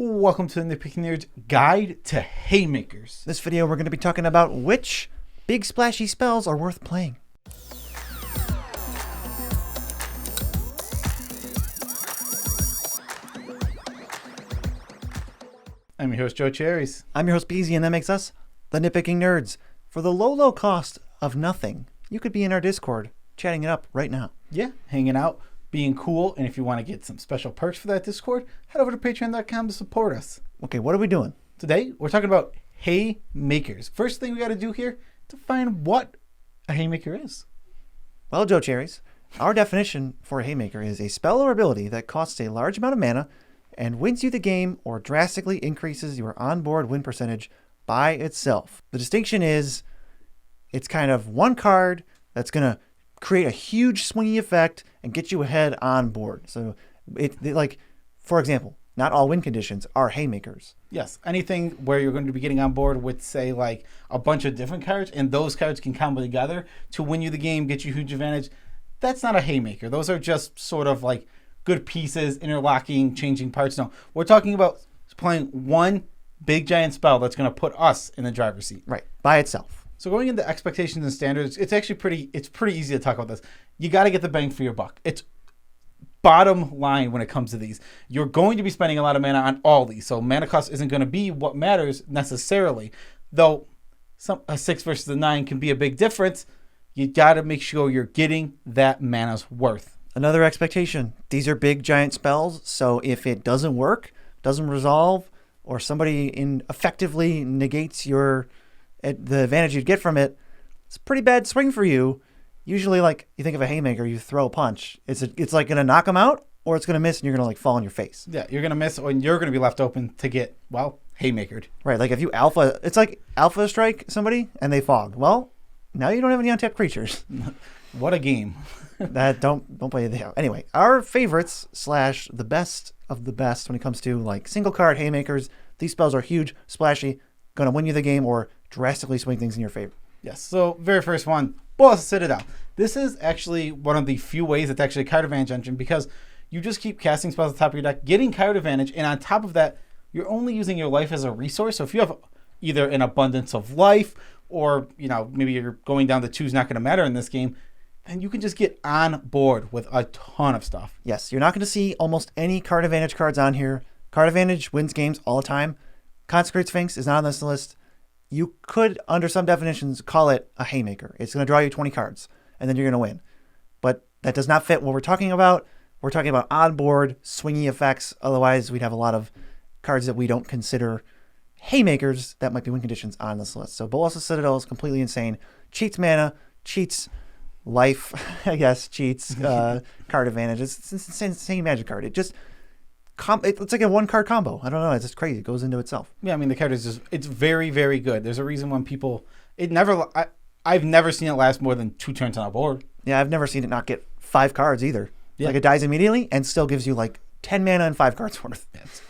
Welcome to the Nitpicking Nerd's Guide to Haymakers. This video we're going to be talking about which big splashy spells are worth playing. I'm your host, Joe Cherries. I'm your host, Beezy, and that makes us the Nitpicking Nerds. For the low cost of nothing, you could be in our Discord, chatting it up right now. Yeah, hanging out, being cool, and if you want to get some special perks for that Discord, head over to patreon.com to support us. Okay, what are we doing? Today, we're talking about Haymakers. First thing we got to do here, define what a Haymaker is. Well, Joe Cherries, our definition for a Haymaker is a spell or ability that costs a large amount of mana and wins you the game or drastically increases your onboard win percentage by itself. The distinction is it's kind of one card that's going to create a huge swingy effect and get you ahead on board. So, for example, not all win conditions are Haymakers. Yes, anything where you're going to be getting on board with, say, like a bunch of different cards, and those cards can combo together to win you the game, get you a huge advantage. That's not a Haymaker. Those are just sort of like good pieces, interlocking, changing parts. No, we're talking about playing one big giant spell that's going to put us in the driver's seat. Right, by itself. So going into expectations and standards, it's actually pretty easy to talk about this. You got to get the bang for your buck. It's bottom line when it comes to these. You're going to be spending a lot of mana on all these, so mana cost isn't going to be what matters necessarily. Though a 6 versus a 9 can be a big difference, you got to make sure you're getting that mana's worth. Another expectation. These are big giant spells, so if it doesn't work, doesn't resolve, or somebody effectively negates the advantage you'd get from it, it's a pretty bad swing for you. Usually, like, you think of a Haymaker, you throw a punch. It's like going to knock them out, or it's going to miss and you're going to like fall on your face. Yeah, you're going to miss, and you're going to be left open to get, well, Haymakered. Right, like if you alpha, it's like alpha strike somebody and they fog. Well, now you don't have any untapped creatures. What a game. Don't play the Anyway, our favorites / the best of the best when it comes to like single card Haymakers. These spells are huge, splashy, going to win you the game or drastically swing things in your favor. Yes, so very first one, Boss Citadel. This is actually one of the few ways it's actually a card advantage engine because you just keep casting spells at the top of your deck, getting card advantage, and on top of that, you're only using your life as a resource. So if you have either an abundance of life or, maybe you're going down to 2's not going to matter in this game, then you can just get on board with a ton of stuff. Yes, you're not going to see almost any card advantage cards on here. Card advantage wins games all the time. Consecrate Sphinx is not on this list. You could, under some definitions, call it a Haymaker. It's going to draw you 20 cards, and then you're going to win. But that does not fit what we're talking about. We're talking about on-board, swingy effects. Otherwise, we'd have a lot of cards that we don't consider Haymakers that might be win conditions on this list. So Bolas' Citadel is completely insane. Cheats mana, cheats life, I guess, cheats card advantage. It's an insane magic card. It's like a one-card combo. I don't know. It's just crazy. It goes into itself. Yeah, I mean, the card is it's very, very good. There's a reason when people... I've never seen it last more than 2 turns on a board. Yeah, I've never seen it not get 5 cards either. Yeah. Like, it dies immediately and still gives you, like, 10 mana and 5 cards worth.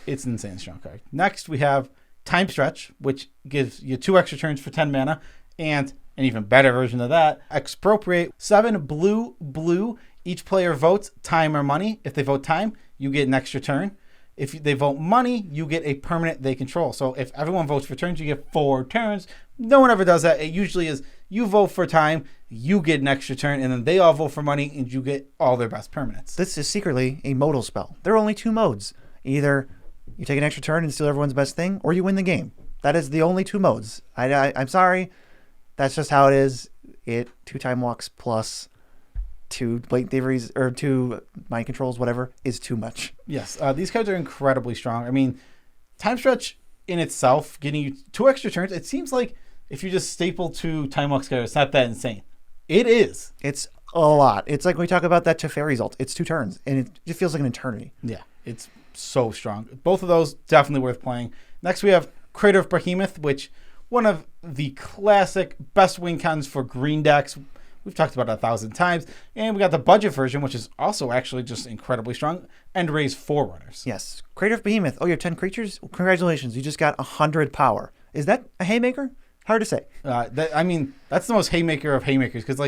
It's an insane strong card. Next, we have Time Stretch, which gives you 2 extra turns for 10 mana, and an even better version of that, Expropriate. 7 blue. Each player votes time or money. If they vote time, you get an extra turn. If they vote money, you get a permanent they control. So if everyone votes for turns, you get 4 turns. No one ever does that. It usually is you vote for time, you get an extra turn, and then they all vote for money, and you get all their best permanents. This is secretly a modal spell. There are only 2 modes. Either you take an extra turn and steal everyone's best thing, or you win the game. That is the only 2 modes. I'm sorry. That's just how it is. 2 time walks plus 2 blatant thieveries or 2 mind controls, whatever, is too much. Yes, these cards are incredibly strong. I mean, Time Stretch in itself, getting you 2 extra turns, it seems like if you just staple 2 Time Walks cards, it's not that insane. It is. It's a lot. It's like when we talk about that Teferi ult. It's 2 turns, and it just feels like an eternity. Yeah, it's so strong. Both of those definitely worth playing. Next, we have Crater of Behemoth, which one of the classic best win cons for green decks. We've talked about it 1,000 times. And we got the budget version, which is also actually just incredibly strong. And raise 4-runners. Yes. Crater of Behemoth. Oh, you have 10 creatures? Well, congratulations. You just got 100 power. Is that a Haymaker? Hard to say. That's the most Haymaker of Haymakers. Because,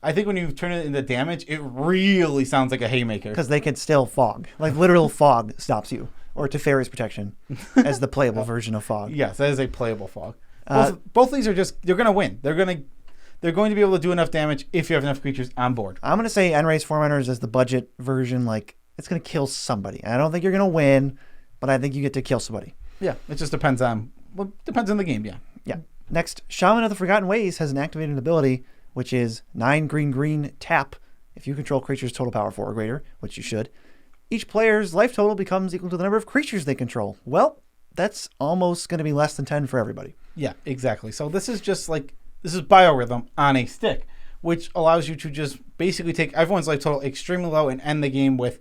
I think when you turn it into damage, it really sounds like a Haymaker. Because they can still fog. Like, literal fog stops you. or Teferi's Protection as the playable version of Fog. Yes, that is a playable Fog. Both of these are just, they're going to win. They're going to be able to do enough damage if you have enough creatures on board. I'm going to say Enraged Forerunners is the budget version. Like, it's going to kill somebody. I don't think you're going to win, but I think you get to kill somebody. Yeah, it just depends on the game, yeah. Yeah. Next, Shaman of the Forgotten Ways has an activated ability, which is 9 green tap. If you control creatures total power 4 or greater, which you should, each player's life total becomes equal to the number of creatures they control. Well, that's almost going to be less than 10 for everybody. Yeah, exactly. So this is just like, this is Biorhythm on a stick, which allows you to just basically take everyone's life total extremely low and end the game with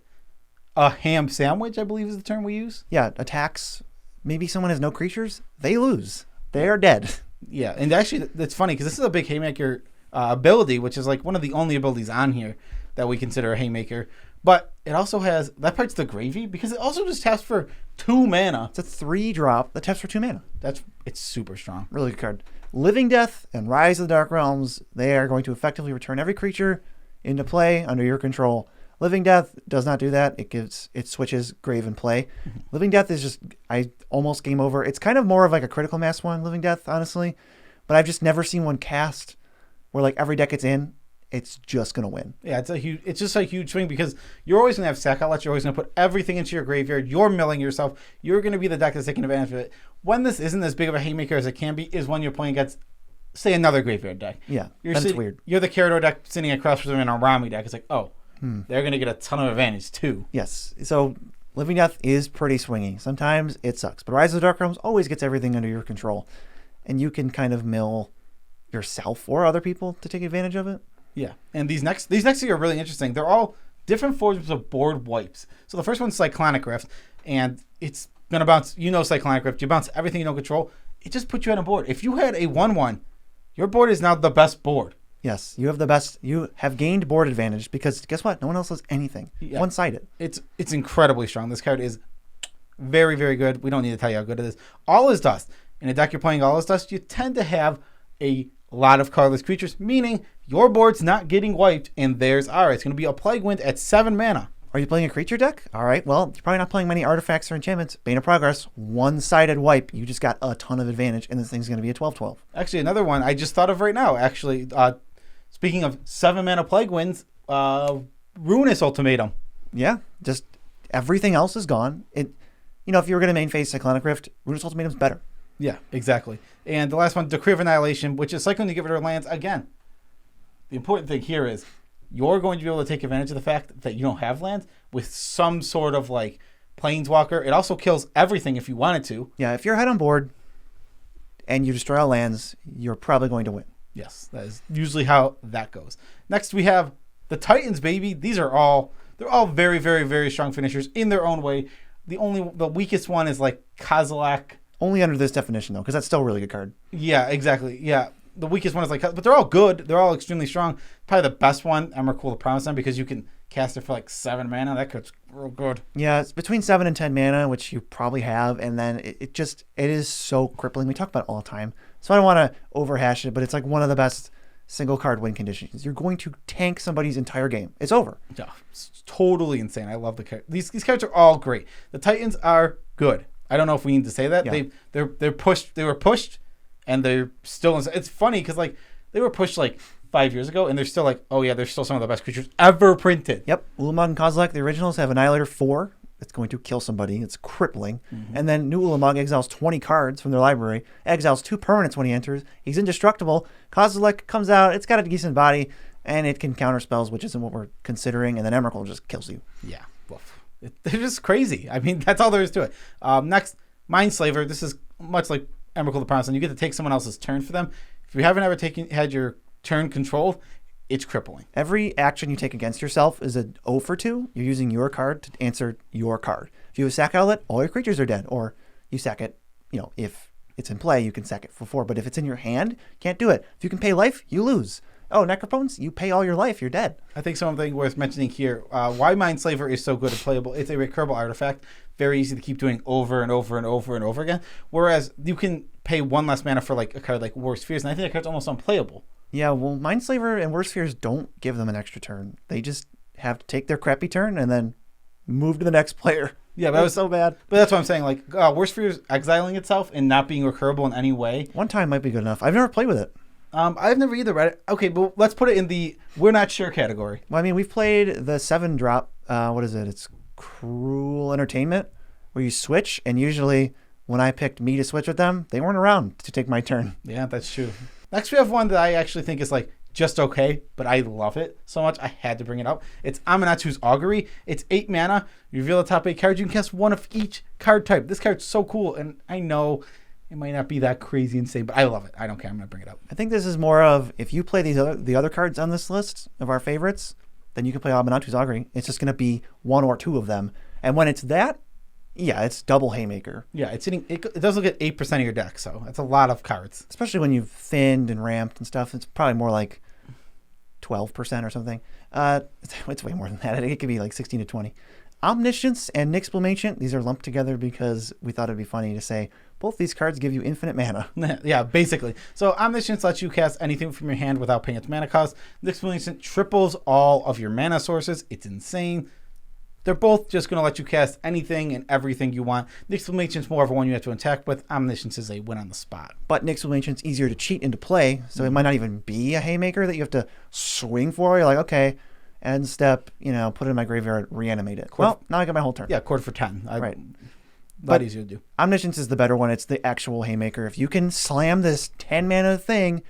a ham sandwich, I believe is the term we use. Yeah, attacks. Maybe someone has no creatures. They lose. They are dead. Yeah, and actually, that's funny because this is a big Haymaker ability, which is like one of the only abilities on here that we consider a Haymaker. But it also has, that part's the gravy because it also just taps for 2 mana. It's a 3-drop that taps for 2 mana. It's super strong. Really good card. Living Death and Rise of the Dark Realms, they are going to effectively return every creature into play under your control. Living Death does not do that. It switches grave and play. Mm-hmm. Living Death is just, almost game over. It's kind of more of like a critical mass one, Living Death, honestly. But I've just never seen one cast where like every deck it's in, it's just going to win. Yeah, it's just a huge swing because you're always going to have sack outlets. You're always going to put everything into your graveyard. You're milling yourself. You're going to be the deck that's taking advantage of it. When this isn't as big of a Haymaker as it can be is when you're playing against, say, another graveyard deck. Yeah, that's weird. You're the Carador deck sitting across from an Arami deck. It's like, oh, they're going to get a ton of advantage too. Yes. So Living Death is pretty swingy. Sometimes it sucks. But Rise of the Dark Realms always gets everything under your control. And you can kind of mill yourself or other people to take advantage of it. Yeah. And these next two are really interesting. They're all different forms of board wipes. So the first one's Cyclonic Rift. And it's going to bounce, Cyclonic Rift. You bounce everything you don't control. It just puts you on a board. If you had a 1/1, your board is now the best board. Yes, you have the best. You have gained board advantage because guess what? No one else has anything. Yeah. One-sided. It's incredibly strong. This card is very, very good. We don't need to tell you how good it is. All is Dust. In a deck you're playing All is Dust, you tend to have a lot of colorless creatures, meaning your board's not getting wiped and theirs are. It's going to be a Plague Wind at 7 mana. Are you playing a creature deck? All right, well, you're probably not playing many artifacts or enchantments. Bane of Progress, one-sided wipe. You just got a ton of advantage, and this thing's going to be a 12/12. Actually, another one I just thought of right now, actually. Speaking of 7 mana Plague Winds, Ruinous Ultimatum. Yeah, just everything else is gone. If you were going to main phase Cyclonic Rift, Ruinous Ultimatum's better. Yeah, exactly. And the last one, Decree of Annihilation, which is cycling to get rid of lands. Again, the important thing here is you're going to be able to take advantage of the fact that you don't have lands with some sort of like Planeswalker. It also kills everything if you wanted to. Yeah, if you're ahead on board and you destroy all lands, you're probably going to win. Yes, that is usually how that goes. Next, we have the Titans, baby. They're all very, very, very strong finishers in their own way. The weakest one is like Kozilek. Only under this definition, though, because that's still a really good card. Yeah, exactly. Yeah, the weakest one is like, but they're all good. They're all extremely strong. Probably the best one, Emrakul the Promised Land, because you can cast it for like 7 mana. That card's real good. Yeah, it's between 7 and 10 mana, which you probably have, and then it is so crippling. We talk about it all the time, so I don't want to overhash it, but it's like one of the best single card win conditions. You're going to tank somebody's entire game. It's over. Yeah, it's totally insane. I love the card. These cards are all great. The Titans are good. I don't know if we need to say that. Yeah. They're pushed. They were pushed, and they're still. It's funny because like they were pushed like 5 years ago, and they're still like, oh yeah, they're still some of the best creatures ever printed. Yep, Ulamog and Kozilek, the originals have Annihilator 4. It's going to kill somebody. It's crippling. Mm-hmm. And then new Ulamog exiles 20 cards from their library. Exiles 2 permanents when he enters. He's indestructible. Kozilek comes out. It's got a decent body, and it can counter spells, which isn't what we're considering. And then Emrakul just kills you. Yeah. They're just crazy. I mean, that's all there is to it. Next, Mindslaver. This is much like Emrakul the Promised Land. You get to take someone else's turn for them. If you haven't ever had your turn controlled, it's crippling. Every action you take against yourself is a 0 for 2. You're using your card to answer your card. If you have a sack outlet, all your creatures are dead. Or you sack it, if it's in play, you can sack it for 4. But if it's in your hand, can't do it. If you can pay life, you lose. Oh, Necropotence, you pay all your life, you're dead. I think something worth mentioning here, why Mindslaver is so good at playable, it's a recurable artifact, very easy to keep doing over and over and over and over again, whereas you can pay 1 less mana for like a card like Worst Fears, and I think that card's almost unplayable. Yeah, well, Mindslaver and Worst Fears don't give them an extra turn. They just have to take their crappy turn and then move to the next player. Yeah, but that was so bad. But that's what I'm saying. Like, Worst Fear is exiling itself and not being recurable in any way. One time might be good enough. I've never played with it. I've never either read it. Okay, but let's put it in the we're not sure category. Well, I mean, we've played the 7-drop. What is it? It's Cruel Entertainment, where you switch, and usually when I picked me to switch with them, they weren't around to take my turn. Yeah, that's true. Next, we have one that I actually think is like just okay, but I love it so much I had to bring it up. It's Amenatu's Augury. It's 8 mana. You reveal the top 8 cards. You can cast one of each card type. This card's so cool, and I know it might not be that crazy insane, but I love it. I don't care. I'm going to bring it up. I think this is more of, if you play the other cards on this list of our favorites, then you can play Amenatu's Augury. It's just going to be 1 or 2 of them. And when it's that, yeah, it's double Haymaker. Yeah, it does look at 8% of your deck, so that's a lot of cards. Especially when you've thinned and ramped and stuff. It's probably more like 12% or something. It's way more than that. It could be like 16 to 20. Omniscience and Nixblam Ancient, these are lumped together because we thought it'd be funny to say both these cards give you infinite mana. Yeah, basically. So Omniscience lets you cast anything from your hand without paying its mana cost. Nixblam Ancient triples all of your mana sources. It's insane. They're both just going to let you cast anything and everything you want. Nixblam Ancient's more of a one you have to attack with. Omniscience is a win on the spot. But Nixblam Ancient's easier to cheat into play, so it might not even be a Haymaker that you have to swing for. You're like, okay, end step, put it in my graveyard, reanimate it. Well, now I got my whole turn. Yeah, cord for 10. Right. A lot easier to do. Omniscience is the better one. It's the actual Haymaker. If you can slam this 10 mana thing,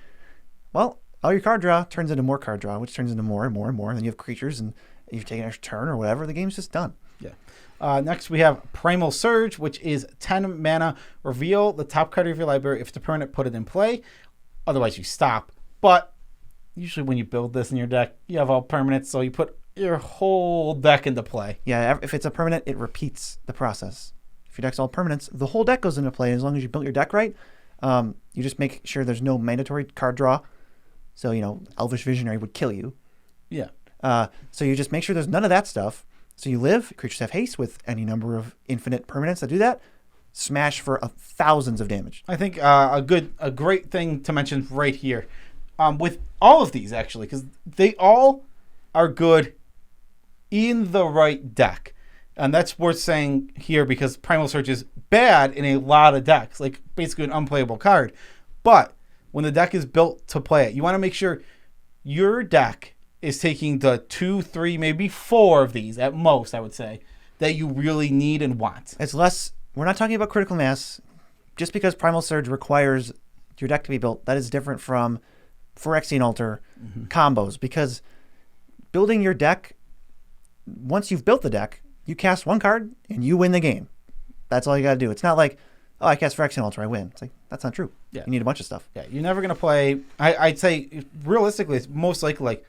well, all your card draw turns into more card draw, which turns into more and more and more. And then you have creatures, and you've taken an extra turn or whatever. The game's just done. Yeah. Next, we have Primal Surge, which is 10 mana. Reveal the top card of your library. If it's a permanent, put it in play. Otherwise, you stop. But usually when you build this in your deck, you have all permanents, so you put your whole deck into play. Yeah, if it's a permanent, it repeats the process. If your deck's all permanents, the whole deck goes into play. As long as you built your deck right, you just make sure there's no mandatory card draw. So, Elvish Visionary would kill you. Yeah. So you just make sure there's none of that stuff. So you live, creatures have haste with any number of infinite permanents that do that. Smash for thousands of damage. I think a great thing to mention right here, with all of these actually, because they all are good in the right deck. And that's worth saying here because Primal Surge is bad in a lot of decks, like basically an unplayable card. But when the deck is built to play it, you want to make sure your deck is taking the 2, 3, maybe 4 of these at most, I would say, that you really need and want. It's less, we're not talking about critical mass. Just because Primal Surge requires your deck to be built, that is different from Phyrexian Altar combos. Because building your deck, once you've built the deck, you cast one card and you win the game. That's all you got to do. It's not like, oh, I cast Phyrexian Altar, I win. It's like, that's not true. Yeah. You need a bunch of stuff. Yeah, you're never going to play, I'd say, realistically, it's most likely like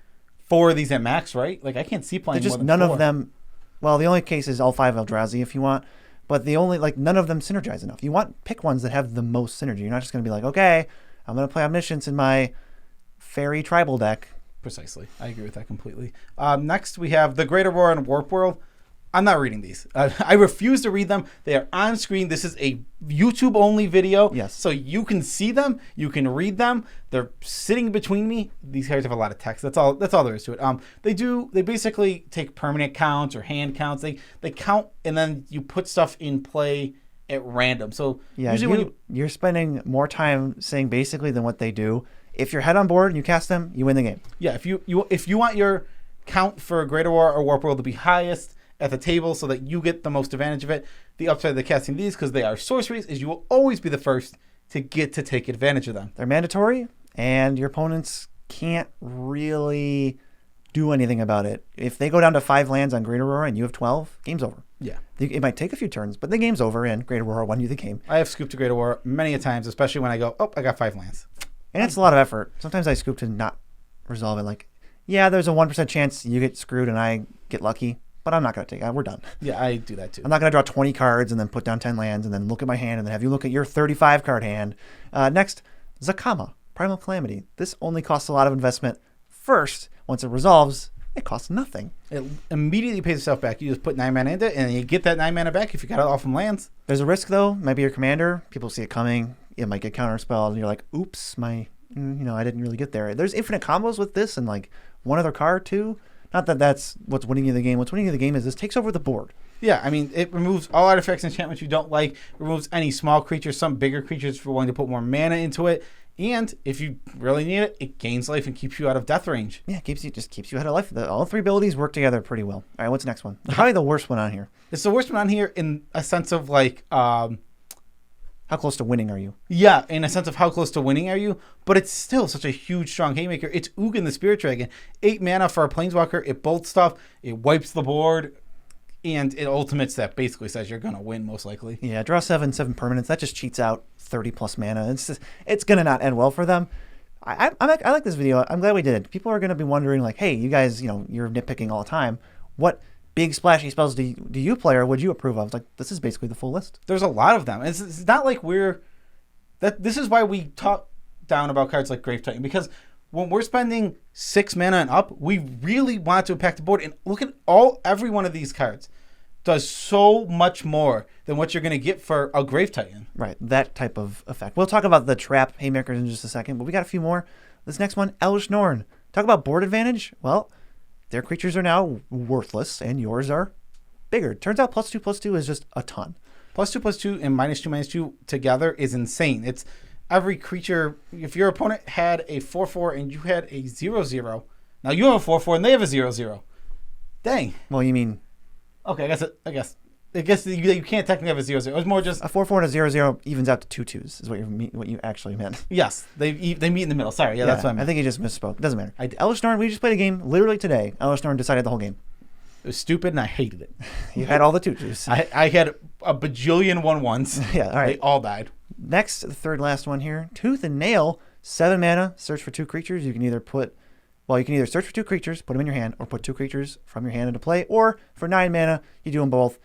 4 of these at max, right? Like, I can't see playing Just more than none 4. of them, well, the only case is all 5 Eldrazi if you want, but none of them synergize enough. You want, pick ones that have the most synergy. You're not just going to be like, okay, I'm going to play Omniscience in my Fairy Tribal deck. Precisely. I agree with that completely. Next, we have the Great Aurora and Warp World. I'm not reading these. I refuse to read them. They are on screen. This is a YouTube-only video. Yes. So you can see them. You can read them. They're sitting between me. These cards have a lot of text. That's all there is to it. They basically take permanent counts or hand counts. They count, and then you put stuff in play at random. So yeah, usually you're spending more time saying basically than what they do. If you're head on board and you cast them, you win the game. Yeah, if you want your count for Great Aurora or Warp World to be highest at the table so that you get the most advantage of it, the upside of the casting these, because they are sorceries, is you will always be the first to get to take advantage of them. They're mandatory, and your opponents can't really do anything about it. If they go down to 5 lands on Great Aurora and you have 12, game's over. Yeah. It might take a few turns, but the game's over, and Great Aurora won you the game. I have scooped to Great Aurora many a times, especially when I go, I got 5 lands. And it's a lot of effort. Sometimes I scoop to not resolve it. Like, yeah, there's a 1% chance you get screwed and I get lucky. But I'm not going to take it. We're done. Yeah, I do that too. I'm not going to draw 20 cards and then put down 10 lands and then look at my hand and then have you look at your 35 card hand. Next, Zakama, Primal Calamity. This only costs a lot of investment. First, once it resolves, it costs nothing. It immediately pays itself back. You just put 9 mana into it and you get that 9 mana back if you got it off from lands. There's a risk though. Maybe your commander, people see it coming. It might get counterspelled and you're like, oops, I didn't really get there. There's infinite combos with this and like one other card too. Not that that's what's winning you the game. What's winning you the game is this takes over the board. Yeah, I mean, it removes all artifacts and enchantments you don't like, removes any small creatures, some bigger creatures if you're willing to put more mana into it, and if you really need it, it gains life and keeps you out of death range. Yeah, just keeps you out of life. All three abilities work together pretty well. All right, what's the next one? Probably the worst one on here. It's the worst one on here in a sense of like... how close to winning are you? Yeah, in a sense of how close to winning are you, but it's still such a huge, strong Haymaker. It's Ugin the Spirit Dragon. 8 mana for a Planeswalker. It bolts stuff. It wipes the board. And it ultimates that basically says you're going to win, most likely. Yeah, draw 7 permanents. That just cheats out 30-plus mana. It's going to not end well for them. I like this video. I'm glad we did it. People are going to be wondering, like, hey, you guys, you're nitpicking all the time. What big splashy spells do you play or would you approve of? It's like, this is basically the full list. There's a lot of them. It's not like this is why we talk down about cards like Grave Titan, because when we're spending 6 mana and up, we really want to impact the board. And look at every one of these cards does so much more than what you're going to get for a Grave Titan. Right, that type of effect. We'll talk about the trap Haymakers in just a second, but we got a few more. This next one, Elvish Norn. Talk about board advantage. Well, their creatures are now worthless, and yours are bigger. Turns out +2/+2 is just a ton. +2/+2 and -2/-2 together is insane. It's every creature. If your opponent had a 4/4 and you had a 0/0, now you have a 4/4 and they have a 0/0. Dang. Well, you mean? Okay, I guess you can't technically have a 0/0. It was more just a 4/4 and a 0/0 evens out to 2/2s. Is what you actually meant. Yes, they meet in the middle. Sorry, that's what I meant. I think he just misspoke. It doesn't matter. Elvish Norn, we just played a game literally today. Elvish Norn decided the whole game. It was stupid and I hated it. You had all the 2/2s. I had a bajillion 1/1s. Yeah, all right. They all died. Next, the third last one here. Tooth and Nail, 7 mana, search for 2 creatures. You can either search for 2 creatures, put them in your hand, or put 2 creatures from your hand into play, or for 9 mana, you do them both.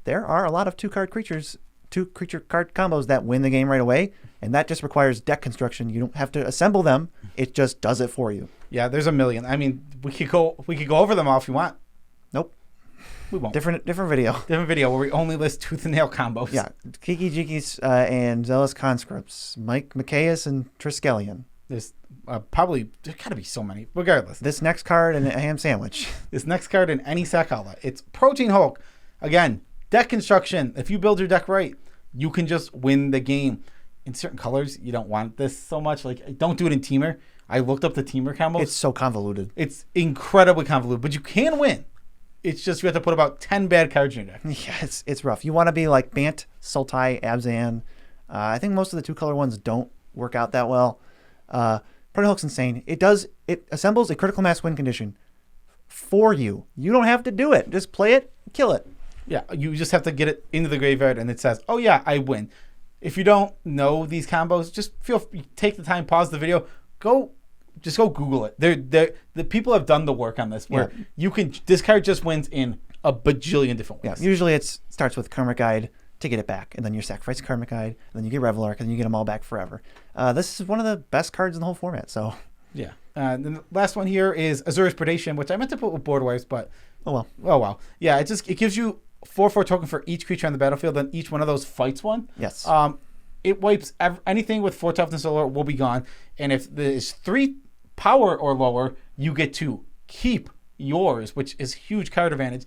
There are a lot of 2-card creatures, 2-creature card combos that win the game right away, and that just requires deck construction. You don't have to assemble them. It just does it for you. Yeah, there's a million. I mean, we could go over them all if you want. Nope. We won't. Different video. Different video where we only list Tooth and Nail combos. Yeah, Kiki Jikis and Zealous Conscripts, Mike Micaeus and Triskelion. There's there's got to be so many. Regardless. This next card and a ham sandwich. This next card in any sack outlet. It's Protein Hulk. Again, deck construction. If you build your deck right, you can just win the game. In certain colors, you don't want this so much. Like, don't do it in Teamer. I looked up the Teamer combos. It's so convoluted. It's incredibly convoluted, but you can win. It's just you have to put about 10 bad cards in your deck. Yeah, it's rough. You want to be like Bant, Sultai, Abzan. I think most of the 2-color ones don't work out that well. Protein Hulk's insane. It assembles a critical mass win condition for you. You don't have to do it. Just play it, kill it. Yeah, you just have to get it into the graveyard and it says, oh yeah, I win. If you don't know these combos, just take the time, pause the video, go Google it. The people have done the work on this where this card just wins in a bajillion different ways. Yeah, usually it starts with Karmic Guide to get it back, and then you sacrifice Karmic Guide, and then you get Revelark, and then you get them all back forever. This is one of the best cards in the whole format. So yeah. Then the last one here is Azure's Predation, which I meant to put with Board Wipes, but oh well. Yeah, it gives you 4/4 token for each creature on the battlefield, then each one of those fights one. Yes. It wipes anything with 4 toughness or lower will be gone, and if there's 3 power or lower, you get to keep yours, which is huge card advantage.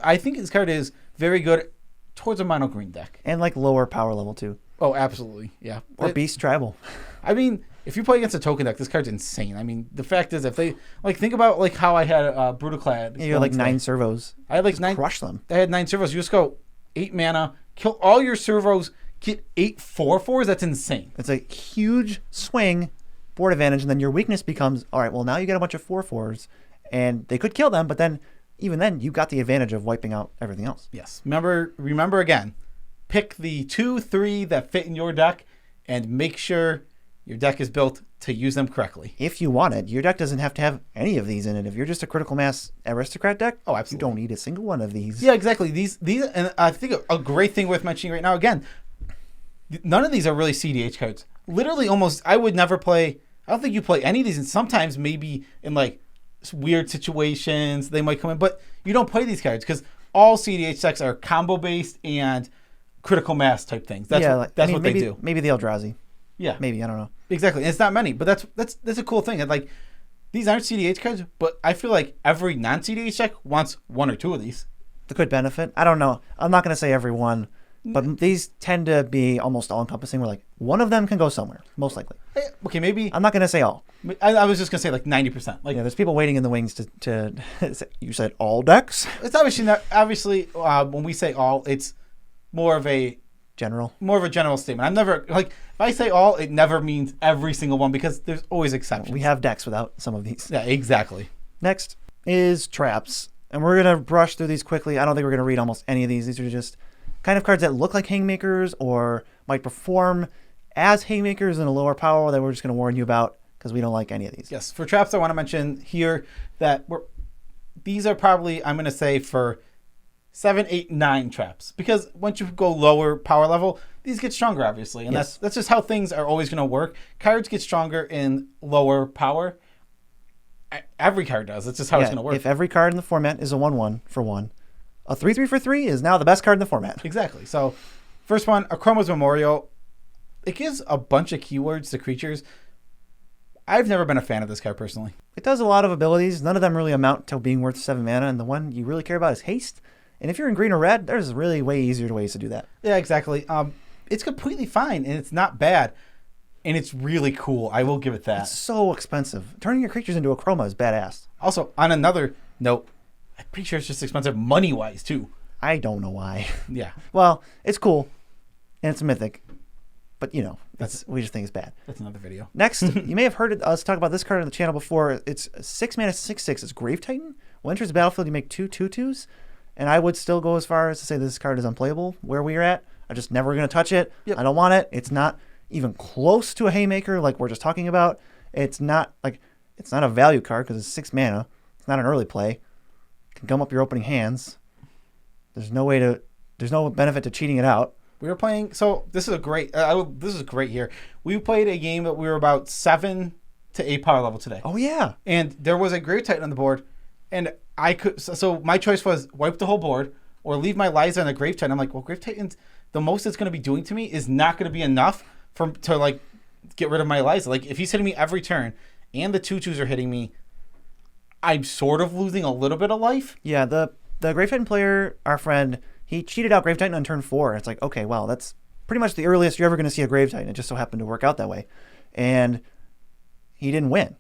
I think this card is very good towards a mono green deck. And like lower power level too. Oh, absolutely. Yeah. Or Beast Tribal. I mean, if you play against a token deck, this card's insane. I mean, the fact is, if they think about how I had Brutaclad. Yeah, you had 9 servos. I had 9. Crush them. I had 9 servos. You just go 8 mana, kill all your servos, get 8 4/4s. That's insane. It's a huge swing, board advantage, and then your weakness becomes, all right, well, now you get a bunch of 4/4s, and they could kill them, but then even then, you got the advantage of wiping out everything else. Yes. Remember again, pick the 2, 3 that fit in your deck, and make sure your deck is built to use them correctly. If you want it, your deck doesn't have to have any of these in it. If you're just a critical mass aristocrat deck, oh, absolutely, you don't need a single one of these. Yeah, exactly. These, and I think a great thing worth mentioning right now. Again, none of these are really CDH cards. Literally, almost, I would never play. I don't think you play any of these, and sometimes maybe in weird situations they might come in, but you don't play these cards because all CDH decks are combo based and critical mass type things. That's what they do. Maybe the Eldrazi. Yeah, maybe, I don't know. Exactly. And it's not many, but that's a cool thing. And these aren't CDH cards, but I feel like every non-CDH deck wants 1 or 2 of these. that could benefit. I don't know. I'm not going to say every one, but these tend to be almost all-encompassing. We're like, one of them can go somewhere, most likely. Okay, maybe. I'm not going to say all. I was just going to say like 90%. Like, yeah, there's people waiting in the wings to you said all decks? It's obviously not, obviously when we say all, it's more of a general statement. I'm never, like, if I say all, it never means every single one because there's always exceptions. We have decks without some of these. Yeah, exactly. Next is traps. And we're going to brush through these quickly. I don't think we're going to read almost any of these. These are just kind of cards that look like Haymakers or might perform as Haymakers in a lower power that we're just going to warn you about because we don't like any of these. Yes, for traps, I want to mention here that these are probably, I'm going to say, for 7, 8, 9 traps. Because once you go lower power level, these get stronger, obviously. And yes. that's just how things are always going to work. Cards get stronger in lower power. Every card does. That's just how it's going to work. If every card in the format is a 1/1 for 1, a 3/3 for 3 is now the best card in the format. Exactly. So, first one, a Chromos Memorial. It gives a bunch of keywords to creatures. I've never been a fan of this card personally. It does a lot of abilities. None of them really amount to being worth 7 mana, and the one you really care about is haste. And if you're in green or red, there's really way easier ways to do that. Yeah, exactly. It's completely fine, and it's not bad. And it's really cool. I will give it that. It's so expensive. Turning your creatures into a chroma is badass. Also, on another note, I'm pretty sure it's just expensive money-wise, too. I don't know why. Yeah. Well, it's cool, and it's a mythic. But, you know, we just think it's bad. That's another video. Next, you may have heard us talk about this card on the channel before. It's 6 mana, 6/6. It's Grave Titan. When it enters the battlefield, you make 2 2/2s. And I would still go as far as to say this card is unplayable where we're at. I'm just never going to touch it. Yep. I don't want it. It's not even close to a Haymaker like we're just talking about. It's not a value card because it's 6 mana. It's not an early play. It can gum up your opening hands. There's no benefit to cheating it out. We were playing, so this is great here. We played a game that we were about 7 to 8 power level today. Oh yeah. And there was a Grave Titan on the board, and so my choice was wipe the whole board or leave my Liza on a Grave Titan. I'm like, well, Grave Titan's, the most it's going to be doing to me is not going to be enough to like get rid of my Liza. Like if he's hitting me every turn and the 2/2s are hitting me, I'm sort of losing a little bit of life. Yeah, the Grave Titan player, our friend, he cheated out Grave Titan on turn 4. It's like, okay, well, that's pretty much the earliest you're ever going to see a Grave Titan. It just so happened to work out that way. And he didn't win.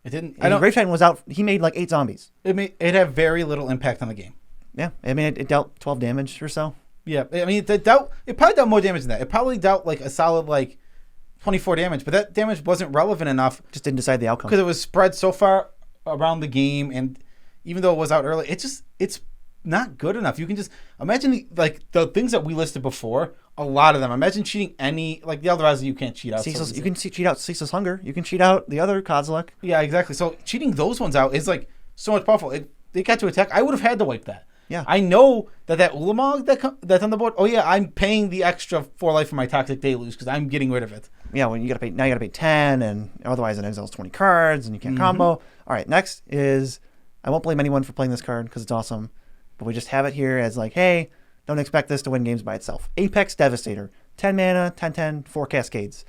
It didn't. Grave Titan was out. He made like 8 zombies. It had very little impact on the game. Yeah, I mean, it dealt 12 damage or so. Yeah, I mean, it probably dealt more damage than that. It probably dealt like a solid like 24 damage, but that damage wasn't relevant enough. Just didn't decide the outcome. Because it was spread so far around the game, and even though it was out early, it's not good enough. You can just imagine the things that we listed before, a lot of them. Imagine cheating any, like the Eldrazi you can't cheat out. You can cheat out Ceaseless Hunger. You can cheat out the other Kozilek. Yeah, exactly. So cheating those ones out is like so much powerful. They got to attack. I would have had to wipe that. Yeah. I know that Ulamog that's on the board. Oh yeah, I'm paying the extra 4 life for my Toxic Deluge because I'm getting rid of it. Yeah, when you gotta pay 10, and otherwise it exiles 20 cards, and you can't combo. All right, next is, I won't blame anyone for playing this card because it's awesome, but we just have it here as like, hey, don't expect this to win games by itself. Apex Devastator, 10 mana, 10/10, 4 Cascades.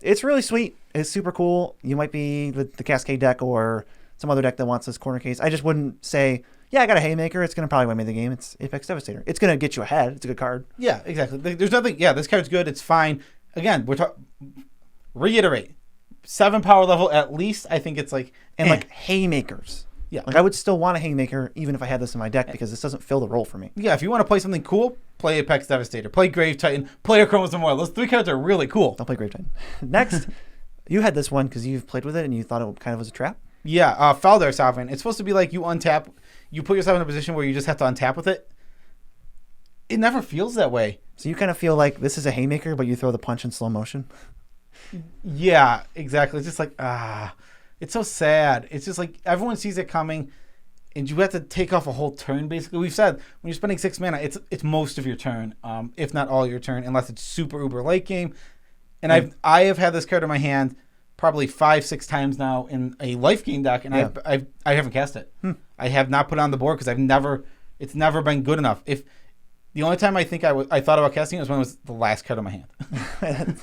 It's really sweet. It's super cool. You might be the Cascade deck or some other deck that wants this corner case. I just wouldn't say, yeah, I got a Haymaker. It's going to probably win me the game. It's Apex Devastator. It's going to get you ahead. It's a good card. Yeah, exactly. There's nothing. Yeah, this card's good. It's fine. Again, reiterate, 7 power level at least. I think it's like like Haymakers. Yeah, like I would still want a Haymaker even if I had this in my deck because this doesn't fill the role for me. Yeah, if you want to play something cool, play Apex Devastator, play Grave Titan, play a Chromos Memorial. Those 3 cards are really cool. Don't play Grave Titan. Next, you had this one because you've played with it and you thought it kind of was a trap. Yeah, Faldar Sovereign. It's supposed to be like you untap, you put yourself in a position where you just have to untap with it. It never feels that way. So you kind of feel like this is a Haymaker, but you throw the punch in slow motion? Yeah, exactly. It's just like, it's so sad. It's just like everyone sees it coming, and you have to take off a whole turn, basically. We've said, when you're spending 6 mana, it's most of your turn, if not all your turn, unless it's super uber late game. And I have had this card in my hand probably 5-6 times now in a life game deck, and I haven't cast it. I have not put it on the board because it's never been good enough. If the only time I think I thought about casting it was when it was the last card in my hand.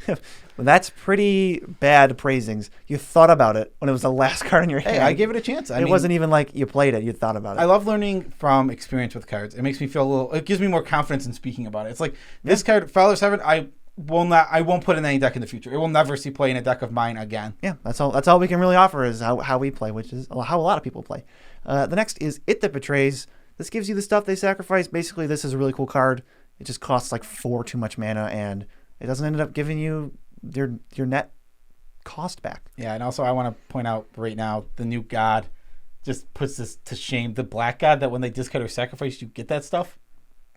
Well, that's pretty bad praisings. You thought about it when it was the last card in your hand. Hey, I gave it a chance. It wasn't even like you played it. You thought about it. I love learning from experience with cards. It makes me feel a little. It gives me more confidence in speaking about it. It's like this card, Fowler 7. I won't put in any deck in the future. It will never see play in a deck of mine again. Yeah, that's all we can really offer is how we play, which is how a lot of people play. The next is It That Betrays. This gives you the stuff they sacrifice. Basically, this is a really cool card. It just costs like 4 too much mana, and it doesn't end up giving you your net cost back. Yeah, and also I want to point out right now, the new god just puts this to shame. The black god that when they discard or sacrifice, you get that stuff.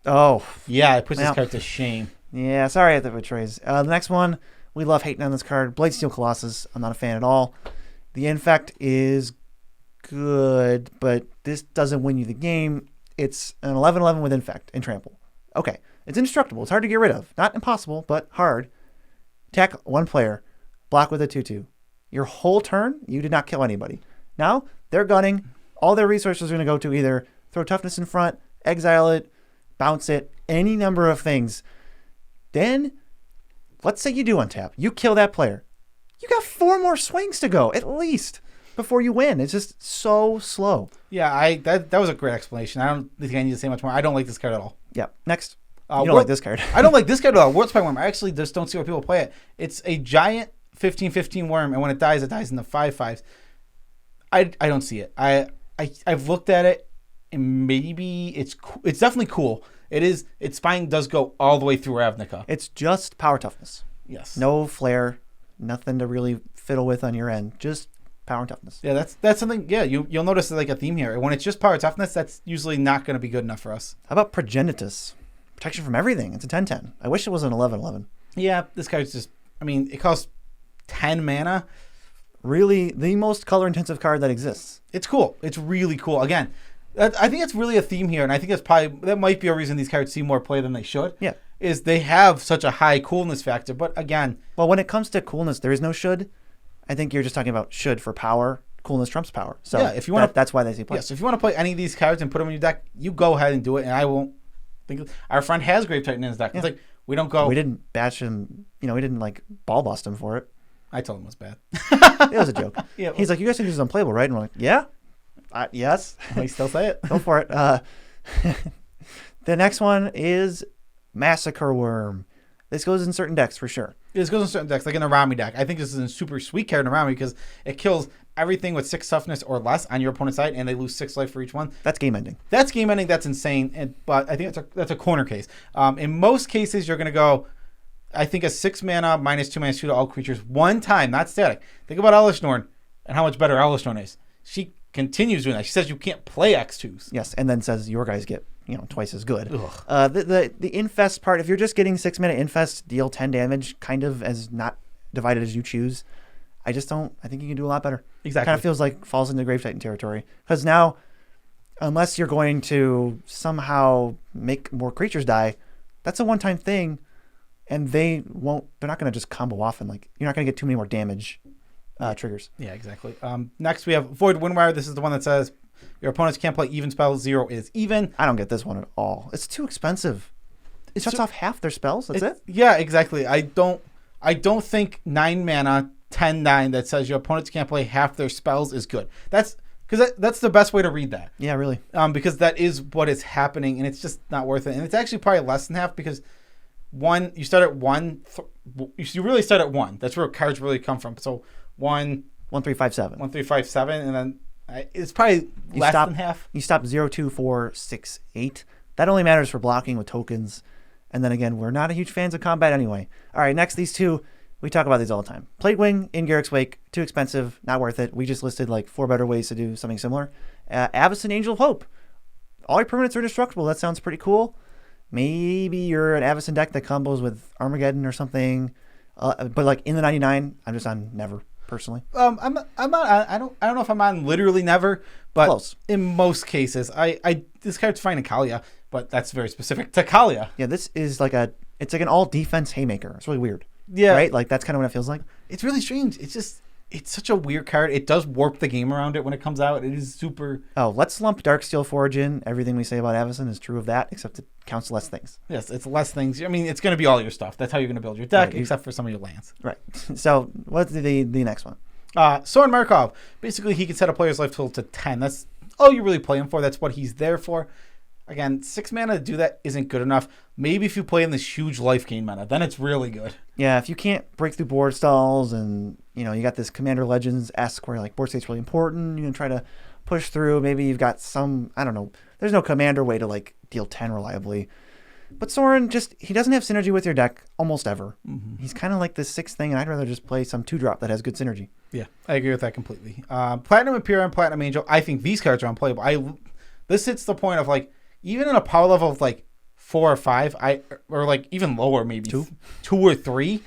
Oh. Yeah, it puts this card to shame. Yeah, sorry It That Betrays. The next one, we love hating on this card. Bladesteel Colossus. I'm not a fan at all. The Infect is good, but this doesn't win you the game. It's an 11/11 with Infect and Trample. Okay, it's indestructible. It's hard to get rid of. Not impossible, but hard. Attack one player. Block with a 2/2. Your whole turn, you did not kill anybody. Now, they're gunning. All their resources are going to go to either throw toughness in front, exile it, bounce it, any number of things. Then, let's say you do untap. You kill that player. You got 4 more swings to go, at least, before you win. It's just so slow. Yeah, that was a great explanation. I don't think I need to say much more. I don't like this card at all. Yeah, next. You don't like this card. I don't like this card at all. World's Spine Worm. I actually just don't see why people play it. It's a giant 15/15 worm, and when it dies in the 5/5s. I don't see it. I've looked at it, and maybe it's definitely cool. It is. Its spine does go all the way through Ravnica. It's just power toughness. Yes. No flair. Nothing to really fiddle with on your end. Just power and toughness. Yeah, that's something. Yeah, you'll notice like a theme here. When it's just power toughness, that's usually not going to be good enough for us. How about Progenitus? Protection from everything. It's a 10/10. I wish it was an 11/11. Yeah, this card's just. I mean, it costs 10 mana. Really, the most color-intensive card that exists. It's cool. It's really cool. Again, I think it's really a theme here, and I think that might be a reason these cards see more play than they should. Yeah. Is they have such a high coolness factor, but again. Well, when it comes to coolness, there is no should. I think you're just talking about should for power. Coolness trumps power. So yeah, if you want that's why they see play. Yes, if you want to play any of these cards and put them in your deck, you go ahead and do it, and I won't think. Our friend has Grave Titan in his deck. Yeah. It's like we don't go. We didn't bash him. We didn't like ball bust him for it. I told him it was bad. It was a joke. Yeah, he's like, you guys think this is unplayable, right? And we're like, yeah. Yes. I still say it. Go for it. The next one is Massacre Worm. This goes in certain decks for sure. This goes in certain decks, like in a Rami deck. I think this is a super sweet card in a Rami because it kills everything with 6 toughness or less on your opponent's side, and they lose 6 life for each one. That's game ending. That's game ending. That's insane. But I think that's a corner case. In most cases, you're going to go, I think, a 6 mana -2/2 to all creatures one time, not static. Think about Elishnorn and how much better Elishnorn is. She continues doing that. She says you can't play X2s. Yes, and then says your guys get twice as good. The infest part, if you're just getting 6 mana infest, deal 10 damage, kind of as not divided as you choose. I think you can do a lot better. Exactly. Kind of feels like falls into Grave Titan territory. Because now, unless you're going to somehow make more creatures die, that's a one-time thing, and they're not going to just combo off and you're not going to get too many more damage triggers. Yeah, exactly. Next we have Void Windwire. This is the one that says your opponents can't play even spells. 0 is even. I don't get this one at all. It's too expensive. It shuts off half their spells. That's it? Yeah, exactly. I don't think 9 mana 10/9 that says your opponents can't play half their spells is good. That's the best way to read that. Yeah, really. Because that is what is happening, and it's just not worth it. And it's actually probably less than half because you start at 1. You really start at 1. That's where cards really come from. So 1, 1, 3, 5, 7. 1, 3, 5, 7, and then it's probably less than half. You stop 0, 2, 4, 6, 8. That only matters for blocking with tokens. And then again, we're not a huge fans of combat anyway. All right, next, these two, we talk about these all the time. Plaguewing in Garrick's Wake, too expensive, not worth it. We just listed 4 better ways to do something similar. Avacyn Angel of Hope. All your permanents are indestructible. That sounds pretty cool. Maybe you're an Avacyn deck that combos with Armageddon or something. But in the 99, I'm just on never. Personally, I'm not. I don't know if I'm on literally never, but close. In most cases, this card's fine in Kalia, but that's very specific to Kalia. Yeah, this is it's like an all defense Haymaker. It's really weird. Yeah, right. That's kind of what it feels like. It's really strange. It's just it's such a weird card. It does warp the game around it when it comes out. It is super. Oh, let's lump Darksteel Forge in. Everything we say about Avacyn is true of that, except it counts less things. Yes, it's less things. I mean, it's going to be all your stuff. That's how you're going to build your deck, except for some of your lands. Right. So what's the next one? Soren Markov. Basically, he can set a player's life total to 10. That's all you really play him for. That's what he's there for. Again, 6 mana to do that isn't good enough. Maybe if you play in this huge life gain meta, then it's really good. Yeah, if you can't break through board stalls and, you got this Commander Legends-esque where, like, board state's really important, you can try to push through. Maybe you've got some, I don't know, there's no Commander way to, like, deal 10 reliably. But Soren, he doesn't have synergy with your deck almost ever. Mm-hmm. He's kind of like this 6th thing, and I'd rather just play some 2-drop that has good synergy. Yeah, I agree with that completely. Platinum Imperium, Platinum Angel, I think these cards are unplayable. This hits the point of, like, even in a power level of like 4 or 5, or like even lower, maybe 2 or 3,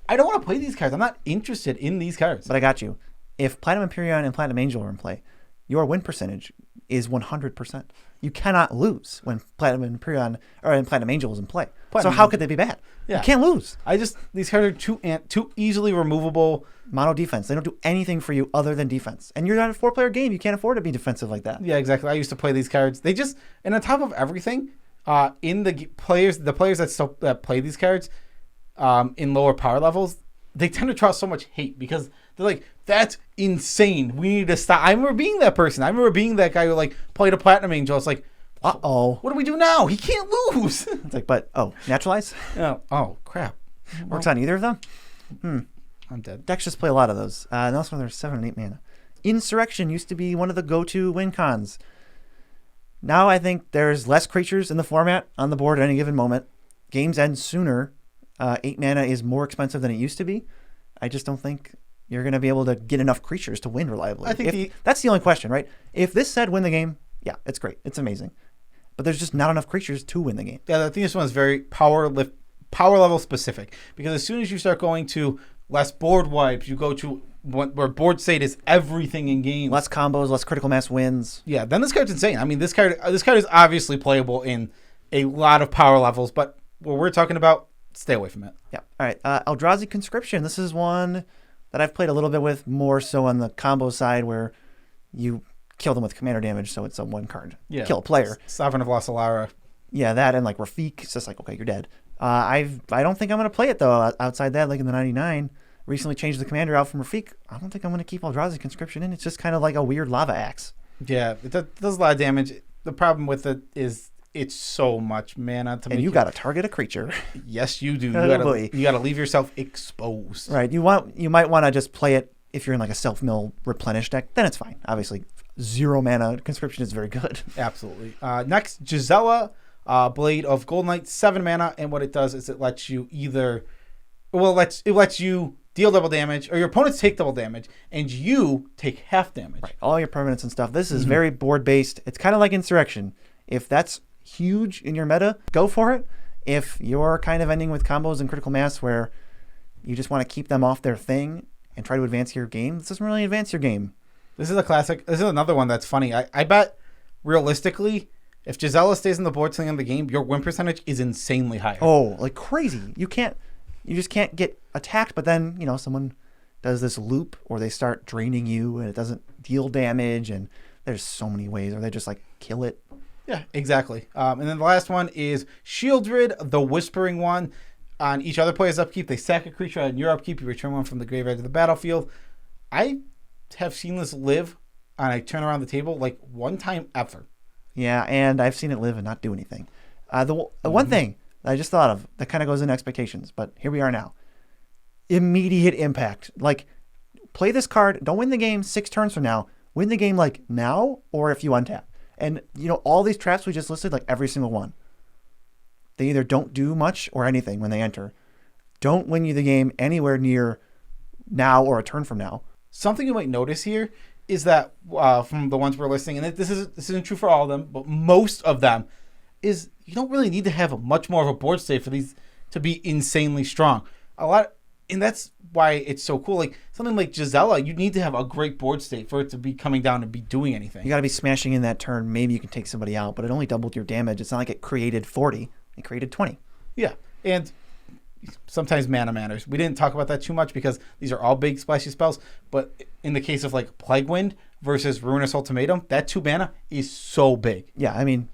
I don't want to play these cards. I'm not interested in these cards. But I got you. If Platinum Imperion and Platinum Angel are in play, your win percentage is 100%. You cannot lose when Platinum Imperion or Platinum Angel is in play. So how could they be bad? Yeah. You can't lose. These cards are too easily removable. Mono defense. They don't do anything for you other than defense. And you're on a 4-player game. You can't afford to be defensive like that. Yeah, exactly. I used to play these cards. And on top of everything, in the players that play these cards in lower power levels, they tend to draw so much hate because they're like, that's insane. We need to stop. I remember being that person. I remember being that guy who like played a Platinum Angel. It's like, uh-oh. What do we do now? He can't lose. It's like, naturalize? Oh, crap. Works on either of them? I'm dead. Decks just play a lot of those. And also there's 7 and 8 mana. Insurrection used to be one of the go-to win cons. Now I think there's less creatures in the format on the board at any given moment. Games end sooner. 8 mana is more expensive than it used to be. I just don't think you're going to be able to get enough creatures to win reliably. I think that's the only question, right? If this said win the game, yeah, it's great. It's amazing. But there's just not enough creatures to win the game. Yeah, I think this one is very power level specific. Because as soon as you start going to less board wipes, you go to where board state is everything in game. Less combos, less critical mass wins. Yeah, then this card's insane. I mean, this card is obviously playable in a lot of power levels, but what we're talking about, stay away from it. Yeah. All right. Eldrazi Conscription. This is one that I've played a little bit with, more so on the combo side where you kill them with commander damage, so it's a 1 card. Yeah. Kill a player. Sovereign of Lost Alara. Yeah, that and like Rafik. It's just like, okay, you're dead. I don't think I'm going to play it, though, outside that, like in the 99. Recently changed the commander out from Rafik. I don't think I'm going to keep Eldrazi Conscription in. It's just kind of like a weird lava axe. Yeah, it does a lot of damage. The problem with it is it's so much mana to make. And you got to target a creature. Yes, you do. You got to leave yourself exposed. Right. You might want to just play it if you're in like a self-mill replenish deck. Then it's fine. Obviously, 0 mana Conscription is very good. Absolutely. Next, Gisela, Blade of Gold Knight, 7 mana, and what it does is it lets you it lets you deal double damage, or your opponents take double damage, and you take half damage. Right. All your permanents and stuff. This is very board-based. It's kind of like Insurrection. If that's huge in your meta, go for it. If you're kind of ending with combos and critical mass where you just want to keep them off their thing and try to advance your game, this doesn't really advance your game. This is a classic. This is another one that's funny. I bet, realistically, if Gisela stays in the board till the end of the game, your win percentage is insanely higher. Oh, like crazy. You just can't get attacked, but then, someone does this loop or they start draining you and it doesn't deal damage, and there's so many ways, or they just like kill it. Yeah, exactly. And then the last one is Shieldred, the Whispering one. On each other player's upkeep, they sack a creature. On your upkeep, you return one from the graveyard to the battlefield. I have seen this live on a turn around the table like 1 time ever. Yeah, and I've seen it live and not do anything. The one thing that I just thought of that kind of goes in expectations, but here we are now. Immediate impact. Like, play this card, don't win the game 6 turns from now. Win the game like now or if you untap. And, all these traps we just listed, like every single one, they either don't do much or anything when they enter. Don't win you the game anywhere near now or a turn from now. Something you might notice here is that from the ones we're listing, and this isn't true for all of them, but most of them, is you don't really need to have much more of a board state for these to be insanely strong. And that's why it's so cool. Like something like Gisela, you need to have a great board state for it to be coming down and be doing anything. You got to be smashing in that turn. Maybe you can take somebody out, but it only doubled your damage. It's not like it created 40. It created 20. Yeah. And, sometimes mana matters. We didn't talk about that too much because these are all big splashy spells. But in the case of like Plague Wind versus Ruinous Ultimatum, that 2 mana is so big. Yeah, I mean,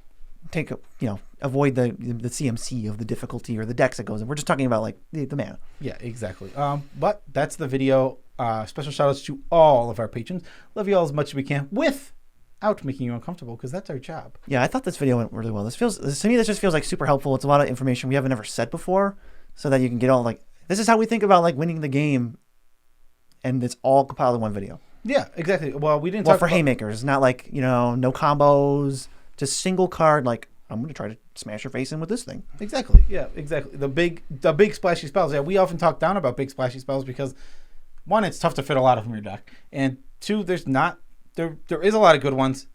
avoid the CMC of the difficulty or the decks it goes in. We're just talking about like the mana. Yeah, exactly. But that's the video. Special shout outs to all of our patrons. Love you all as much as we can without making you uncomfortable, because that's our job. Yeah, I thought this video went really well. To me, this just feels like super helpful. It's a lot of information we haven't ever said before, so that you can get all like, this is how we think about like winning the game, and it's all compiled in one video. Yeah, exactly. Well, we didn't talk talk about Haymakers, not like, no combos, just single card, like, I'm going to try to smash your face in with this thing. Exactly. Yeah, exactly. The big splashy spells. Yeah, we often talk down about big splashy spells because, one, it's tough to fit a lot of them in your deck, and two, there is a lot of good ones,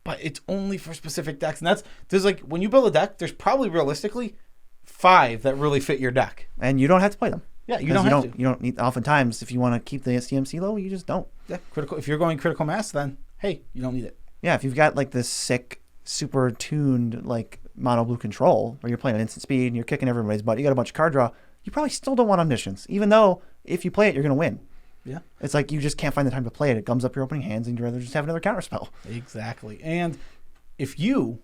but it's only for specific decks. And there's like, when you build a deck, there's probably realistically 5 that really fit your deck. And you don't have to play them. Yeah, you don't need, oftentimes, if you want to keep the CMC low, you just don't. Yeah, if you're going critical mass, then hey, you don't need it. Yeah, if you've got like this sick, super tuned like mono blue control, where you're playing at instant speed and you're kicking everybody's butt, you got a bunch of card draw, you probably still don't want Omniscience, even though if you play it, you're going to win. Yeah. It's like you just can't find the time to play it. It gums up your opening hands, and you'd rather just have another counterspell. Exactly. And if you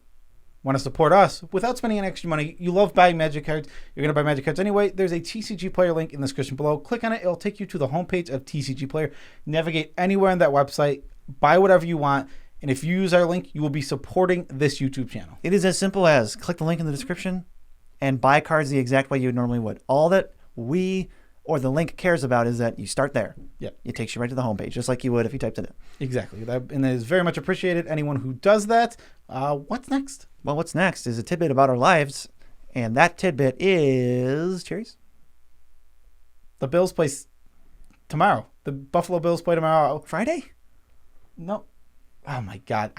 want to support us without spending any extra money, you love buying Magic cards, you're going to buy Magic cards anyway, there's a TCG Player link in the description below. Click on it. It'll take you to the homepage of TCG Player. Navigate anywhere on that website. Buy whatever you want. And if you use our link, you will be supporting this YouTube channel. It is as simple as click the link in the description and buy cards the exact way you normally would. All that we or the link cares about is that you start there. Yep. It takes you right to the homepage, just like you would if you typed it in. Exactly. And it is very much appreciated, anyone who does that. What's next? Well, what's next is a tidbit about our lives, and that tidbit is Cherries. The Bills play tomorrow. The Buffalo Bills play tomorrow. Friday? No. Oh my God!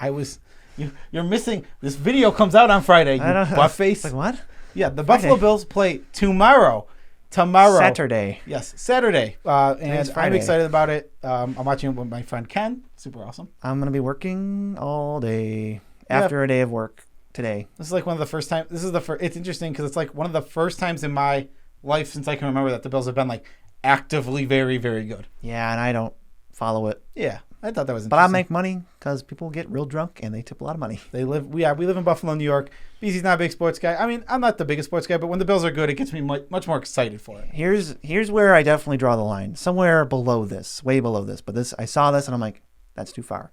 You're missing. This video comes out on Friday. You butt face. Like what? Yeah, the Buffalo Bills play tomorrow. Saturday. Yes, Saturday. And I'm excited about it. I'm watching it with my friend Ken. Super awesome. I'm gonna be working all day after a day of work today. This is like one of the first times. It's interesting because it's like one of the first times in my life since I can remember that the Bills have been like actively very, very good. Yeah, and I don't follow it. Yeah. I thought that was interesting. But I make money because people get real drunk and they tip a lot of money. We live in Buffalo, New York. BZ's not a big sports guy. I mean, I'm not the biggest sports guy, but when the Bills are good, it gets me much more excited for it. Here's where I definitely draw the line. Somewhere below this, way below this. But I saw this and I'm like, that's too far.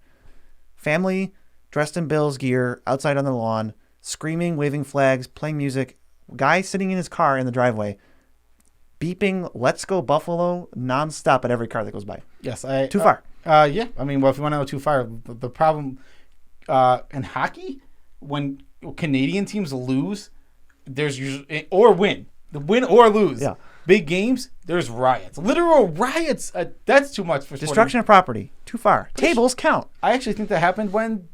Family dressed in Bills gear, outside on the lawn, screaming, waving flags, playing music. Guy sitting in his car in the driveway, beeping "Let's go Buffalo" nonstop at every car that goes by. Yes, too far. Yeah, I mean, well, if you want to know too far, the problem in hockey, when Canadian teams lose, there's usually or win or lose. Yeah. Big games, there's riots, literal riots. That's too much for destruction of property. Too far. Tables count. I actually think that happened when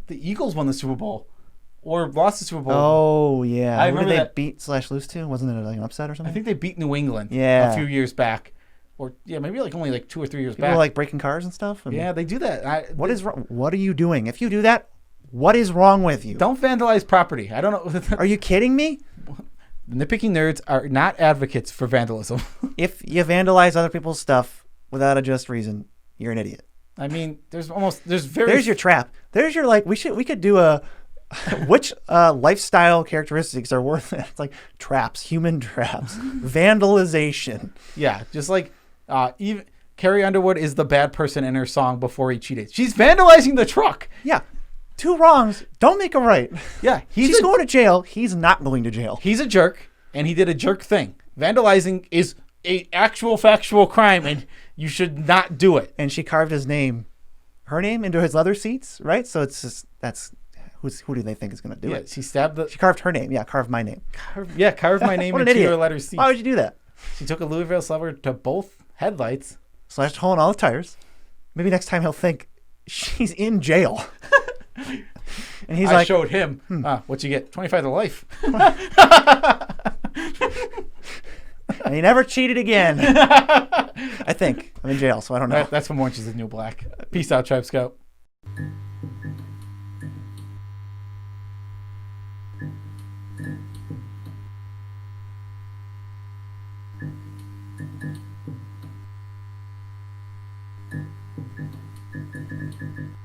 the Eagles won the Super Bowl or lost the Super Bowl. Oh yeah, I remember they beat/lose to? Wasn't it like an upset or something? I think they beat New England. Yeah. A few years back. Or maybe like only like 2 or 3 years People back. Like breaking cars and stuff. Yeah, they do that. What is wrong? What are you doing? If you do that, what is wrong with you? Don't vandalize property. I don't know. Are you kidding me? The Nitpicking nerds are not advocates for vandalism. If you vandalize other people's stuff without a just reason, you're an idiot. I mean, there's your trap. There's your we could do a which lifestyle characteristics are worth it? It's like traps, human traps, vandalization. Yeah, just like even Carrie Underwood is the bad person in her song Before He Cheated. She's vandalizing the truck. Yeah. 2 wrongs don't make a right. Yeah. She's going to jail. He's not going to jail. He's a jerk, and he did a jerk thing. Vandalizing is a actual factual crime, and you should not do it. And she carved her name into his leather seats, right? So it's just, who do they think is going to do it? She carved her name. Yeah, carved my name. Carved my name into her leather seats. Why would you do that? She took a Louisville Slugger to both headlights. Slashed a hole in all the tires. Maybe next time he'll think she's in jail. And he's I showed him. What you get? 25 to life. And he never cheated again. I think. I'm in jail, so I don't know. That's from Orange is the New Black. Peace out, Tribe Scout.